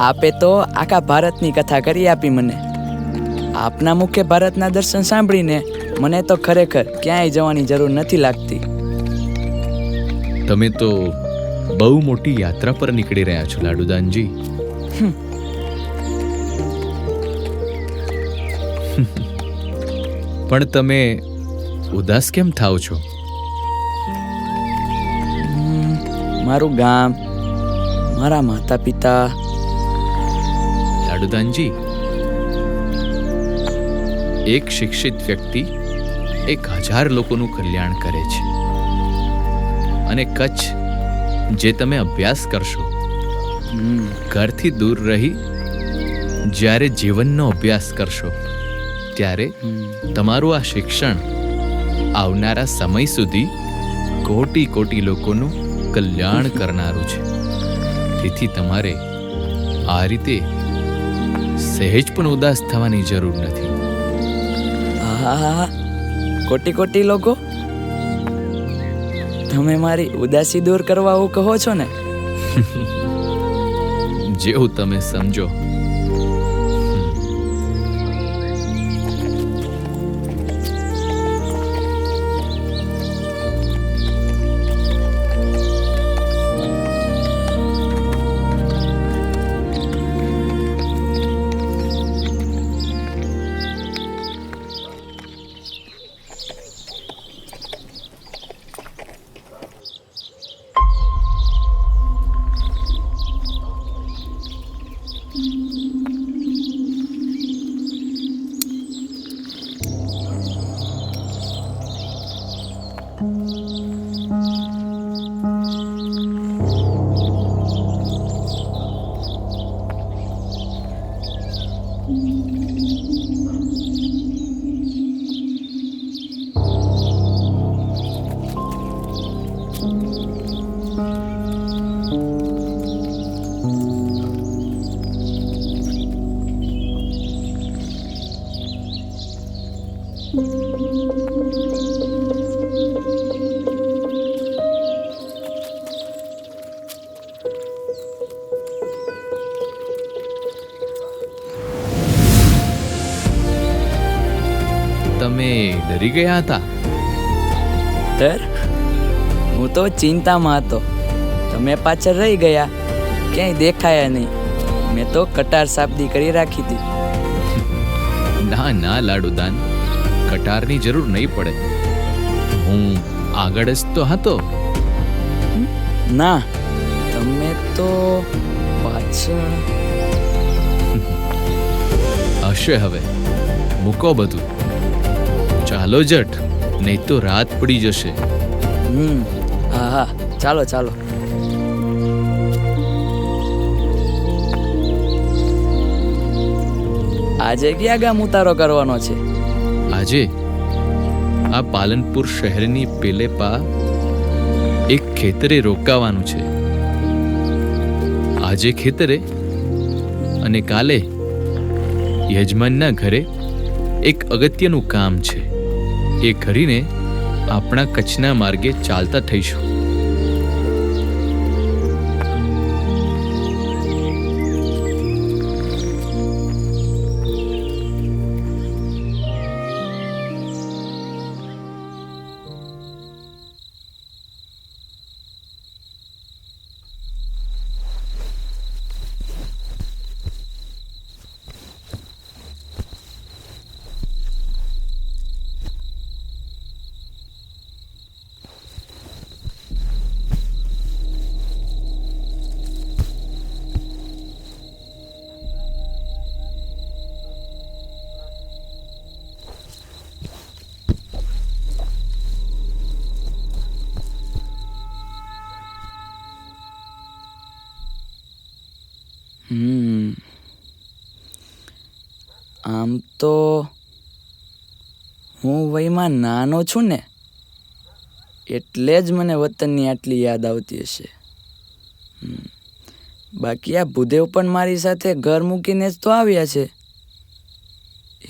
આપે તો આખા ભારતની કથા કરી આપી મને. આપના મુખે ભારતના દર્શન સાંભળીને મને તો ખરેખર ક્યાંય જવાની જરૂર નથી લાગતી. તમે તો બહુ મોટી યાત્રા પર નીકળી રહ્યા છો લાડુદાનજી. પણ તમે ઉદાસ કેમ થાવ છો? મારું ગામ, મારા માતા પિતા. લાડુદાનજી, એક શિક્ષિત વ્યક્તિ 1000 લોકોનું કલ્યાણ કરે છે. અને કચ્છ જે તમે અભ્યાસ કરશો, ઘરથી દૂર રહી જ્યારે જીવનનો અભ્યાસ કરશો, ત્યારે તમારું આ શિક્ષણ આવનારા સમય સુધી કોટી કોટી લોકોનું કલ્યાણ કરનારું છે. તેથી તમારે આ રીતે સહેજ પણ ઉદાસ થવાની જરૂર નથી. હા, કોટી કોટી લોકો? તમે મારી ઉદાસી દૂર કરવા આવું કહો છો ને? જેવું તમે સમજો. તમે ડરી ગયા હતા? ડર? હું તો ચિંતામાં હતો. તમે પાછળ રહી ગયા, ક્યાંય દેખાયા નહીં. મેં તો કટાર સાબદી કરી રાખી હતી. ના ના લાડુદાન, કટારની જરૂર નહીં પડે. હું આગળ જ તો હતો. ના, તમે તો પાછળ. હશે. હવે મૂકો બધું, ચાલો જટ, નહીં તો રાત પડી જશે. હા હા, ચાલો ચાલો. આજે ક્યાં ગામ ઉતારો કરવાનો છે? આજે આ પાલનપુર શહેરની પેલે પા એક ખેતરે રોકાવાનું છે. આજે ખેતરે અને કાલે યજમાનના ઘરે એક અગત્યનું કામ છે. એ કરીને આપણા કચ્છના માર્ગે ચાલતા થઈશું. આમ તો હું વયમાં નાનો છું ને, એટલે જ મને વતનની આટલી યાદ આવતી હશે. બાકી આ ભૂદેવ પણ મારી સાથે ઘર મૂકીને જ તો આવ્યા છે.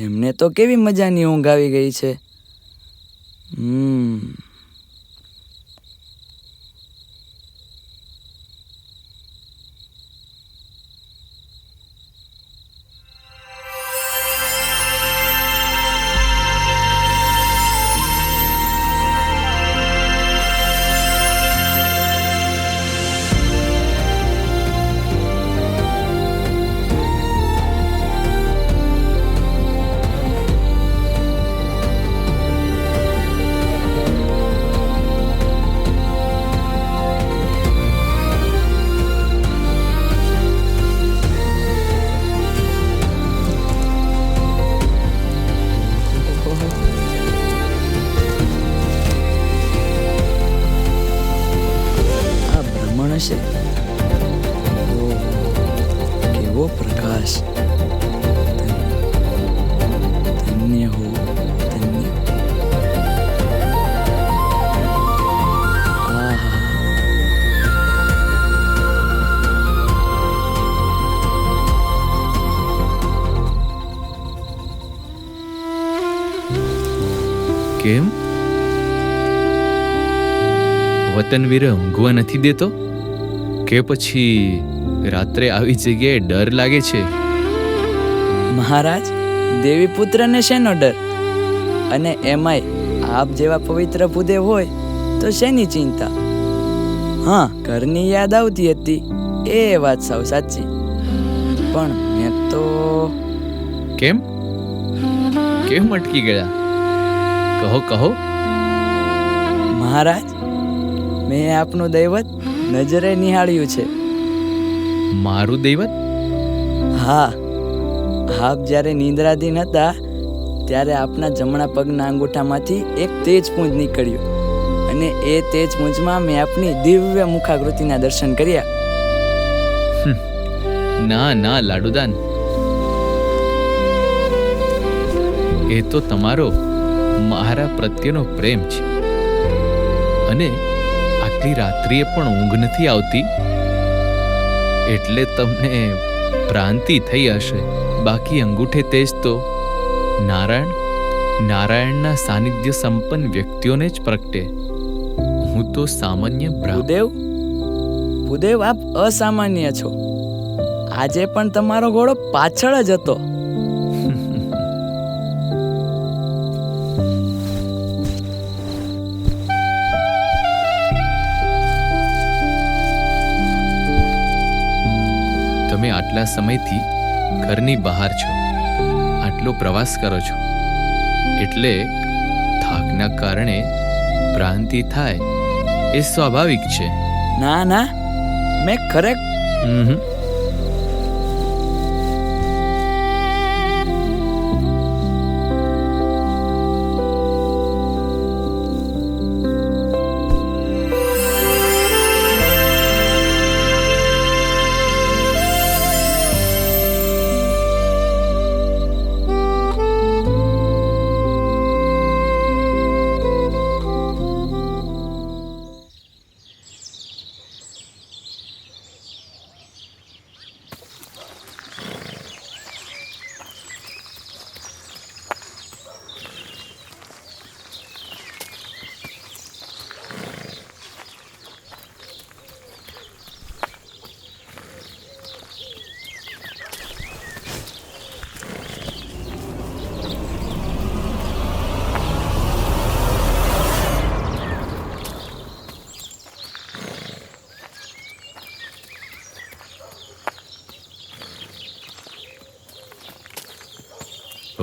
એમને તો કેવી મજાની ઊંઘ આવી ગઈ છે. હશે? ઓહો, કેવો પ્રકાશ! ધન્ય હો, ધન્ય. આહા. કેમ? વતનવીર ઊંઘવા નથી દેતો કે પછી રાત્રે આવી જગ્યાએ ડર લાગે છે? મહારાજ, દેવી પુત્રને શેનો ડર? અને એમાંય આપ જેવા પવિત્ર ભૂદેવ હોય તો શેની ચિંતા? હા, ઘરની યાદ આવતી હતી, એ વાત સાવ સાચી. પણ મેં તો... કેમ કેમ અટકી ગયા? કહો કહો. મહારાજ, મેં આપનું દૈવત નજરે નિહાળ્યું છે. મારું દૈવત? હા, આપ જ્યારે નિંદ્રાધીન હતા ત્યારે આપના જમણા પગના અંગૂઠામાંથી એક તેજપુંજ નીકળ્યું અને એ તેજપુંજમાં મેં આપની દિવ્ય મુખાકૃતિના દર્શન કર્યા. ના ના લાડુદાન, એ તો તમારો મારા પ્રત્યેનો પ્રેમ છે. અને આટલી રાત્રિએ પણ ઊંઘ નથી આવતી એટલે તમને ભ્રાંતિ થઈ હશે. બાકી અંગૂઠે તેજ તો નારાયણના સાનિધ્ય સંપન્ન વ્યક્તિઓને જ પ્રગટે. હું તો સામાન્ય ભૂદેવ, આપ અસામાન્ય છો. આજે પણ તમારો ઘોડો પાછળ જ હતો. તમે આટલા સમયથી ઘરની બહાર છો, આટલો પ્રવાસ કરો છો એટલે થાકના કારણે ભ્રાંતિ થાય એ સ્વાભાવિક છે. ના ના, મેં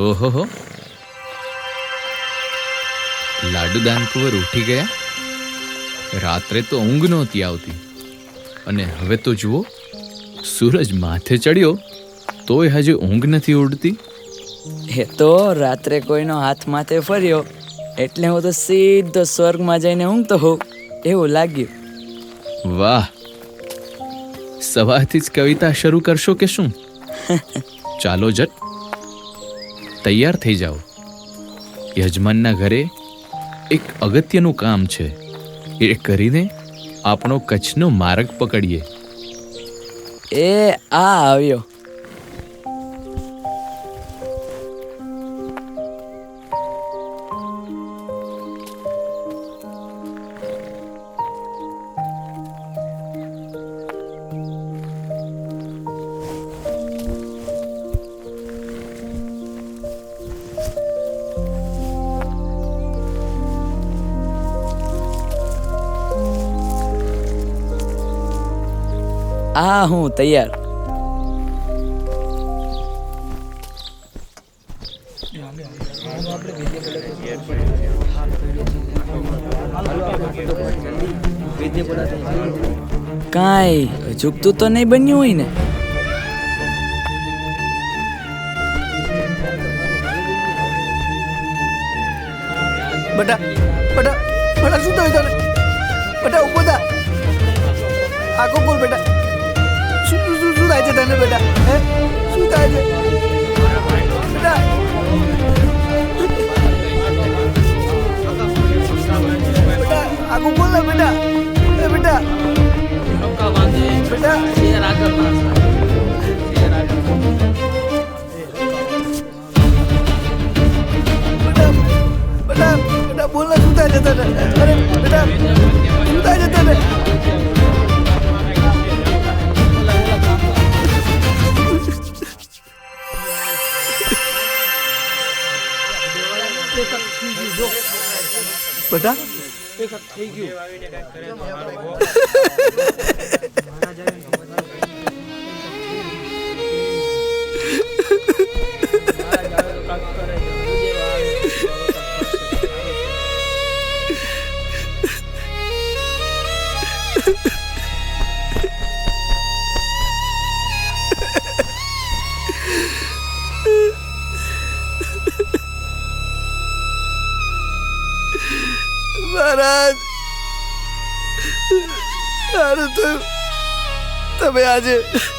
ઓહો, લાડુદાન કુંવર ઉઠી ગયા? રાત્રે તો ઊંઘ નહોતી આવતી અને હવે તો જુઓ, સૂરજ માથે ચડ્યો તોય હજી ઊંઘ નથી ઉડતી. એ તો રાત્રે કોઈનો હાથ માથે ફર્યો એટલે હું તો સીધો સ્વર્ગમાં જઈને ઊંઘતો હોઉં એવું લાગ્યું. વાહ, સવારથી જ કવિતા શરૂ કરશો કે શું? ચાલો જટ તૈયાર થઈ જાઓ. યજમાનના ઘરે એક અગત્યનું કામ છે, એ કરીને આપણો કચ્છનો માર્ગ પકડીએ. એ આ આવ્યો. આ હું તૈયાર. કાંઈ ઝૂકતું તો નહીં બન્યું હોય ને? બટા બટા બટા શું થયું તને? બટા ઉભો થા. આખો બોલ બેટા. શું થાય છે તને બેટા? હે શું થાય છે બેટા? બેટા આખું બોલ ને બેટા. એ બેટા બેટા બેટા બેટા બોલ ને શું થાય છે તને? અરે બેટા શું થાય છે તને? બેટા મહારાજ સારું થયું તમે આજે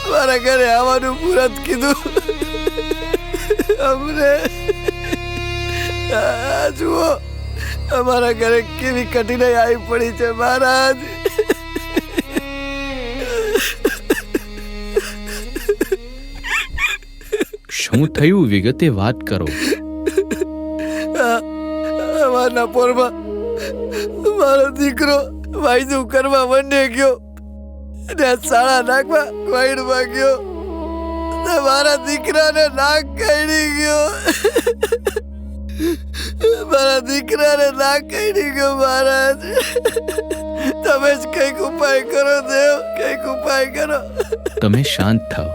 મારા ઘરે આવવાનું મુહૂર્ત કીધું. અમને આ જુઓ અમારા ઘરે કેવી કઠિનાઈ આવી પડી છે મહારાજ. શું થયું વિગતે વાત કરો. અમારના પોરમાં મારો દીકરો વાયદું કરવા વંડે ગયો ને શાળા નાખવા વાઈડમાં ગયો ને મારા દીકરાને નાક કાઢી ગયો. મારા દીકરાને નાક કાઢી ગયો મહારાજ. તમે જ કંઈક ઉપાય કરો દેવ, કંઈક ઉપાય કરો. તમે શાંત થાઓ.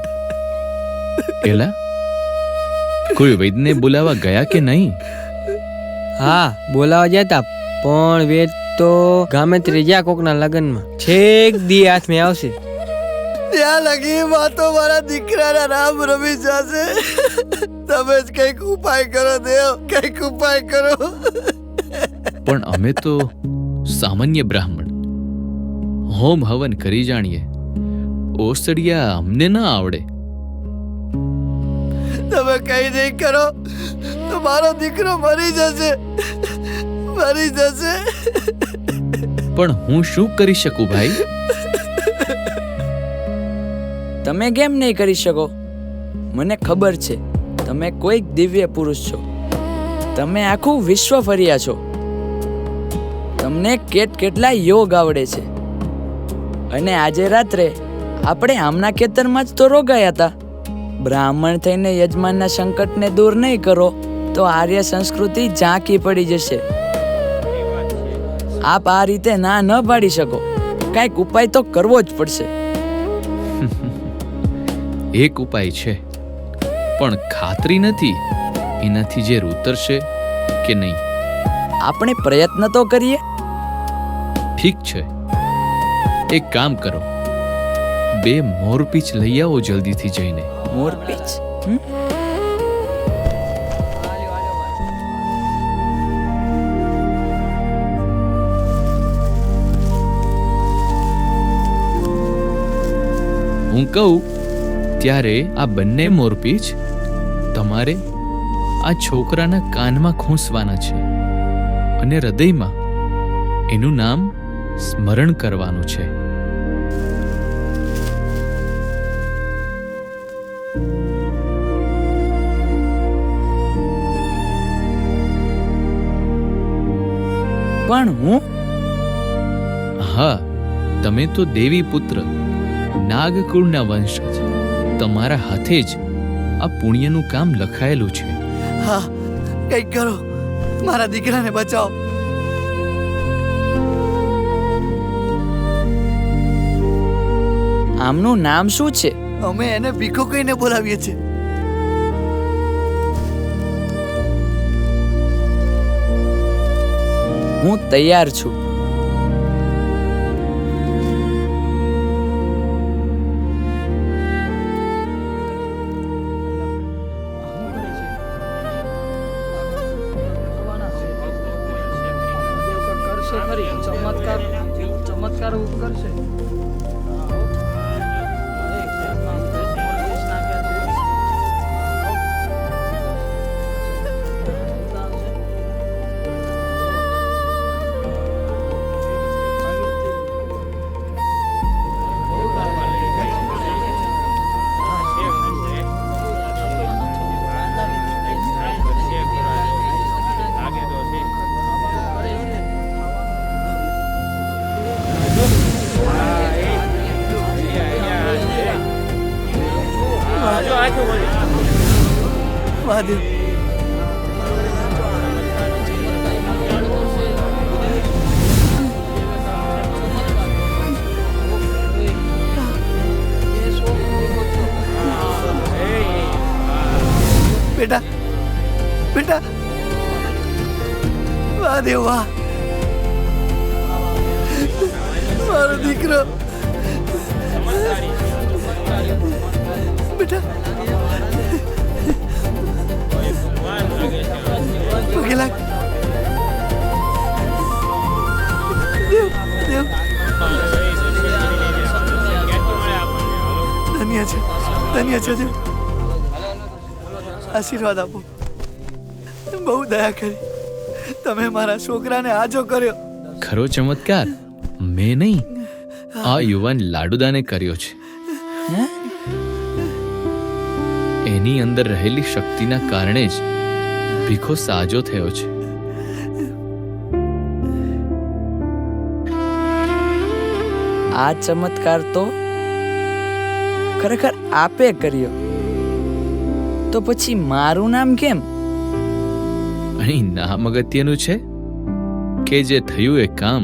એલા કોઈ વૈદને બોલાવા ગયા કે નહીં? હા બોલાવા જતા પણ વેદ તો ગામે ત્રીજા કોકના લગ્નમાં છેક દી હાથમાં આવશે. ત્યાં લગી વાતો મારા દીકરાના રામ રમી જશે. તમે જ કંઈક ઉપાય કરો દેવ, કંઈક ઉપાય કરો. પણ અમે તો સામાન્ય બ્રાહ્મણ, હોમ હવન કરી જાણીએ. ઓસડિયા અમને ના આવડે. તમે કઈ નહીં કરો તો મારો દીકરો મરી જશે, મરી જશે. પણ હું શું કરી શકું ભાઈ? તમે કેમ નહીં કરી શકો? મને ખબર છે તમે કોઈક દિવ્ય પુરુષ છો. તમે આખું વિશ્વ ફર્યા છો. તમને કેટલા યોગ આવડે છે. અને આજે રાત્રે આપણે આમના ખેતરમાં જ તો રોકાયા હતા. બ્રાહ્મણ થઈને યજમાનના સંકટને દૂર નહીં કરો તો આર્ય સંસ્કૃતિ ઝાંકી પડી જશે. આપ આ રીતે ના ન પાડી શકો. કાંઈક ઉપાય તો કરવો જ પડશે. એક ઉપાય છે, પણ ખાતરી નથી એનાથી જે ઉતરશે કે નહીં. આપણે પ્રયત્ન તો કરીએ. ઠીક છે, એક કામ કરો, 2 મોરપીંછ લઈ આવો જલ્દીથી જઈને. મોરપીંછ? હું કહું ત્યારે આ બંને મોરપીંછ તમારે આ છોકરાના કાનમાં ખોંસવાના છે અને હૃદયમાં એનું નામ સ્મરણ કરવાનું છે. પણ હું? હા, તમે તો દેવી પુત્ર, નાગકુળના વંશજ. તમારા હાથે જ આ પુણ્યનું કામ લખાયેલું છે. હા કંઈક કરો, મારા દીકરાને બચાવો. આમનું નામ શું છે? અમે એને ભીખો કહીને બોલાવીએ છીએ. હું તૈયાર છું. ચમત્કાર કરશે. મહાદેવ. બેટા બેટા મહાદેવ વાહ, મારો દીકરો બેટા પગે લાગ. દેવ દેવ ધન્ય છે દેવ. આશીર્વાદ આપો. બહુ દયા કરી, તમે મારા છોકરાને આજો કર્યો. ખરો ચમત્કાર મેં નહીં, આ યુવાન લાડુદાને કર્યો છે. એની અંદર રહેલી શક્તિના કારણે જ ભીખો સાજો થયો છે. આ ચમત્કાર તો ખરેખર આપે કર્યો, તો પછી મારું નામ કેમ? અહીં નામ અગત્યનું છે કે જે થયું એ કામ?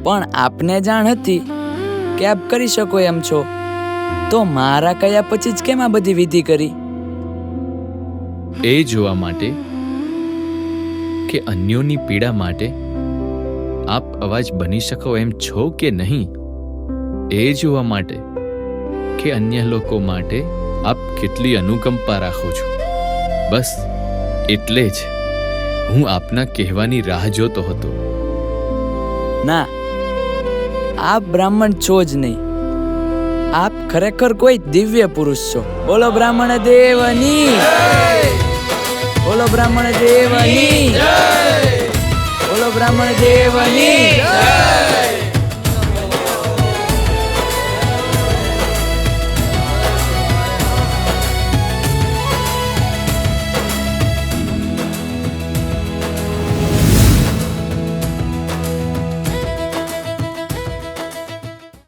પણ આપને જાણ હતી કે આપ કરી શકો એમ છો, તો મારા કયા પછી જ કેમ આ બધી વિધિ કરી? એ જોવા માટે કે અન્યોની પીડા માટે આપ અવાજ બની શકો એમ છો કે નહીં. એ જોવા માટે કે અન્ય લોકો માટે આપ કેટલી અનુકંપા રાખો છો. બસ એટલે જ હું આપના કહેવાની રાહ જોતો હતો. ના, આપ બ્રાહ્મણ છો જ નહીં, આપ ખરેખર કોઈ દિવ્ય પુરુષ છો. બોલો બ્રાહ્મણ દેવની, બોલો બ્રાહ્મણ દેવની, બોલો બ્રાહ્મણ દેવની.